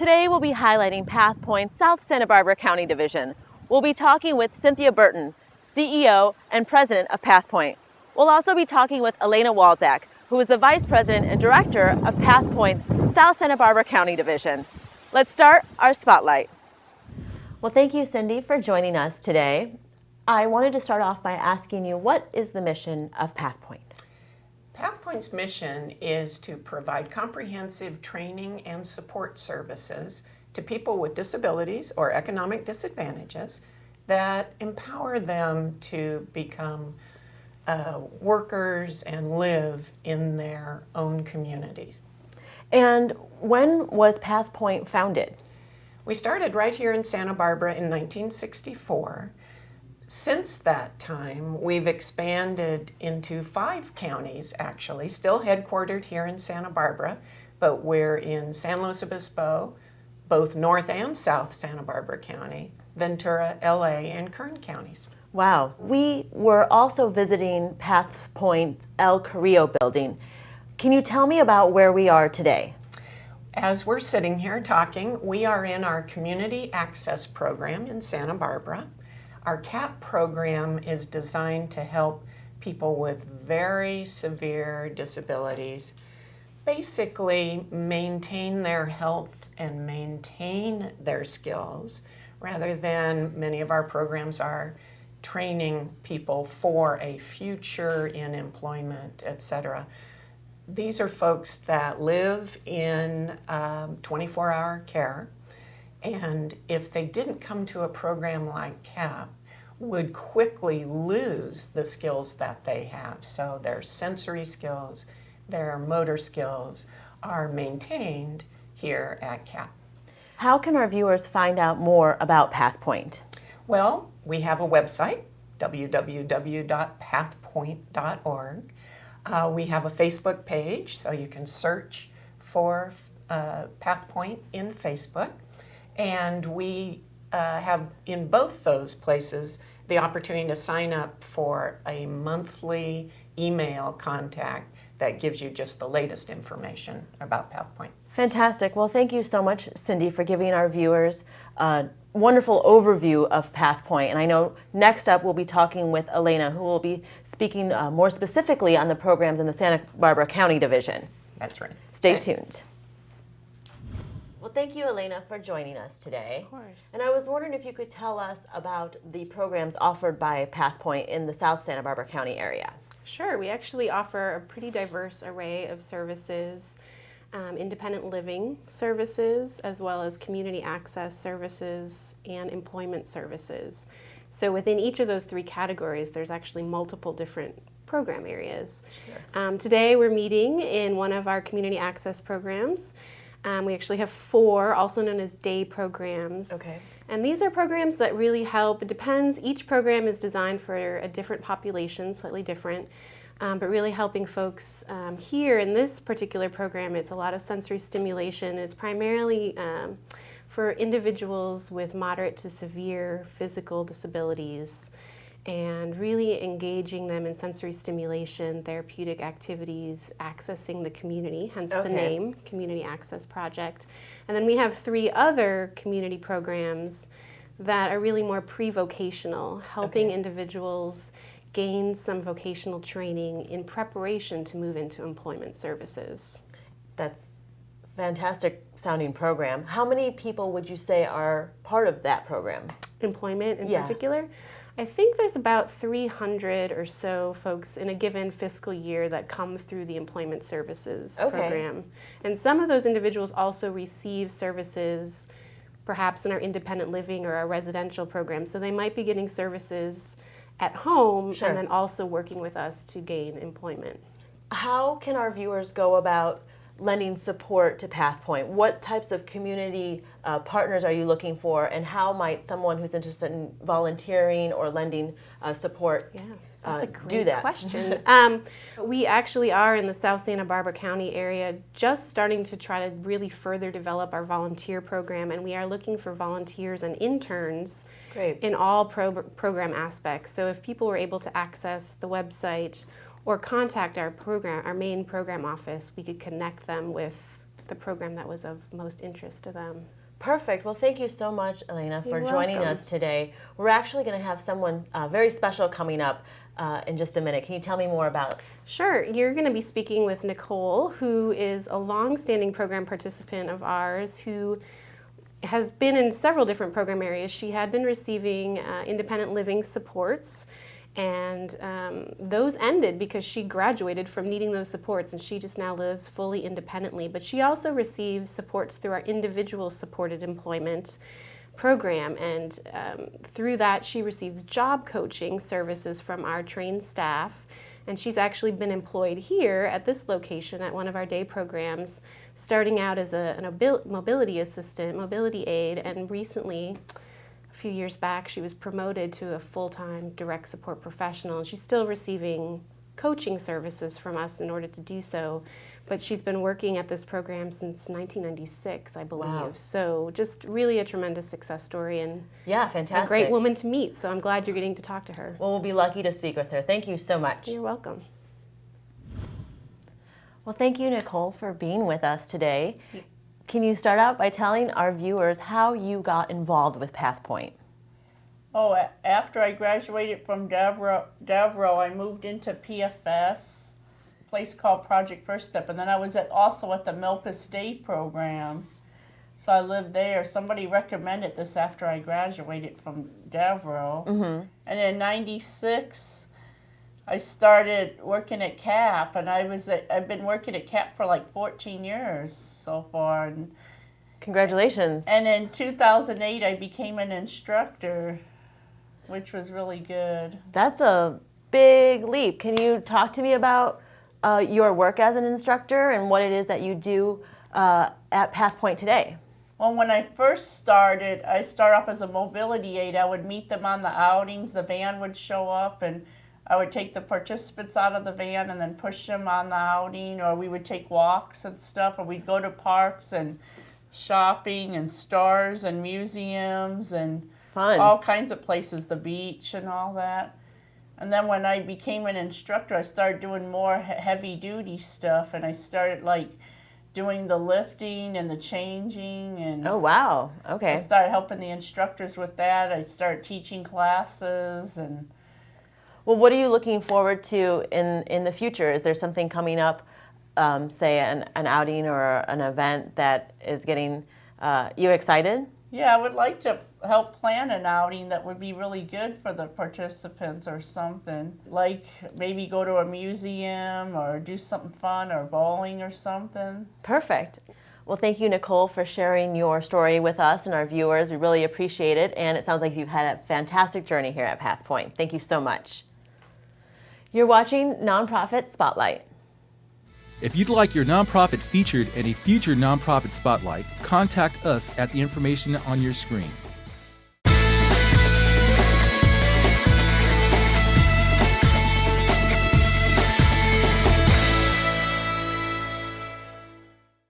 Today we'll be highlighting Pathpoint's South Santa Barbara County Division. We'll be talking with Cynthia Burton, CEO and President of Pathpoint. We'll also be talking with Elena Walczak, who is the Vice President and Director of Pathpoint's South Santa Barbara County Division. Let's start our spotlight. Well, thank you, Cindy, for joining us today. I wanted to start off by asking you, what is the mission of Pathpoint? Pathpoint's mission is to provide comprehensive training and support services to people with disabilities or economic disadvantages that empower them to become workers and live in their own communities. And when was Pathpoint founded? We started right here in Santa Barbara in 1964. Since that time, we've expanded into 5 counties, actually, still headquartered here in Santa Barbara, but we're in San Luis Obispo, both North and South Santa Barbara County, Ventura, LA, and Kern counties. Wow. We were also visiting Pathpoint's El Carrillo building. Can you tell me about where we are today? As we're sitting here talking, we are in our Community Access Program in Santa Barbara. Our CAP program is designed to help people with very severe disabilities basically maintain their health and maintain their skills, rather than many of our programs are training people for a future in employment, etc. These are folks that live in 24-hour care, and if they didn't come to a program like CAP, would quickly lose the skills that they have. So their sensory skills, their motor skills are maintained here at CAP. How can our viewers find out more about Pathpoint? Well, we have a website, www.pathpoint.org. We have a Facebook page, so you can search for Pathpoint in Facebook. And we have in both those places the opportunity to sign up for a monthly email contact that gives you just the latest information about Pathpoint. Fantastic. Well, thank you so much, Cindy, for giving our viewers a wonderful overview of Pathpoint. And I know next up we'll be talking with Elena, who will be speaking more specifically on the programs in the Santa Barbara County Division. That's right. Stay tuned. Well, thank you, Elena, for joining us today. Of course. And I was wondering if you could tell us about the programs offered by Pathpoint in the South Santa Barbara County area. Sure. We actually offer a pretty diverse array of services, independent living services, as well as community access services and employment services. So within each of those 3 categories, there's actually multiple different program areas. Sure. Today we're meeting in one of our community access programs. We actually have 4, also known as day programs. Okay. And these are programs that really help. It depends. Each program is designed for a different population, slightly different, but really helping folks here in this particular program. It's a lot of sensory stimulation. It's primarily for individuals with moderate to severe physical disabilities, and really engaging them in sensory stimulation, therapeutic activities, accessing the community, hence the name, Community Access Project. And then we have 3 other community programs that are really more pre-vocational, helping individuals gain some vocational training in preparation to move into employment services. That's a fantastic sounding program. How many people would you say are part of that program? Employment in particular? I think there's about 300 or so folks in a given fiscal year that come through the employment services program. And some of those individuals also receive services perhaps in our independent living or our residential program. So they might be getting services at home and then also working with us to gain employment. How can our viewers go about lending support to Pathpoint? What types of community partners are you looking for, and how might someone who's interested in volunteering or lending support That's a great do that? question. We actually are in the South Santa Barbara County area just starting to try to really further develop our volunteer program, and we are looking for volunteers and interns in all program aspects. So if people were able to access the website or contact our main program office, we could connect them with the program that was of most interest to them. Perfect. Well, thank you so much, Elena, for You're joining welcome. us today. We're actually going to have someone very special coming up in just a minute. Can you tell me more about? Sure. You're going to be speaking with Nicole, who is a long-standing program participant of ours who has been in several different program areas. She had been receiving independent living supports, and those ended because she graduated from needing those supports, and she just now lives fully independently. But she also receives supports through our individual supported employment program, and through that she receives job coaching services from our trained staff. And she's actually been employed here at this location at one of our day programs, starting out as a mobility assistant, mobility aide, and recently, a few years back, she was promoted to a full-time direct support professional, and she's still receiving coaching services from us in order to do so. But she's been working at this program since 1996, I believe. Wow. So just really a tremendous success story, and Yeah, fantastic. a great woman to meet. So I'm glad you're getting to talk to her. Well, we'll be lucky to speak with her. Thank you so much. You're welcome. Well, thank you, Nicole, for being with us today. Can you start out by telling our viewers how you got involved with Pathpoint? Oh, after I graduated from Davro, I moved into PFS, a place called Project First Step, and then I was also at the Milpas Day program. So I lived there. Somebody recommended this after I graduated from Davro. Mm-hmm. And in '96, I started working at CAP, and I've been working at CAP for like 14 years so far. Congratulations. And in 2008, I became an instructor, which was really good. That's a big leap. Can you talk to me about your work as an instructor and what it is that you do at Pathpoint today? Well, when I first started, I started off as a mobility aide. I would meet them on the outings. The van would show up, and I would take the participants out of the van and then push them on the outing, or we would take walks and stuff, or we'd go to parks and shopping and stores and museums and Fun. all kinds of places, the beach and all that. And then when I became an instructor, I started doing more heavy-duty stuff, and I started like doing the lifting and the changing, and Oh, wow. Okay. I started helping the instructors with that. I started teaching classes. And Well, what are you looking forward to in the future? Is there something coming up, say an outing or an event that is getting you excited? yeah, I would like to help plan an outing that would be really good for the participants or something. Like maybe go to a museum or do something fun or bowling or something. Perfect. Well, thank you, Nicole, for sharing your story with us and our viewers. We really appreciate it, and it sounds like you've had a fantastic journey here at Pathpoint. Thank you so much. You're watching Nonprofit Spotlight. If you'd like your nonprofit featured in a future Nonprofit Spotlight, contact us at the information on your screen.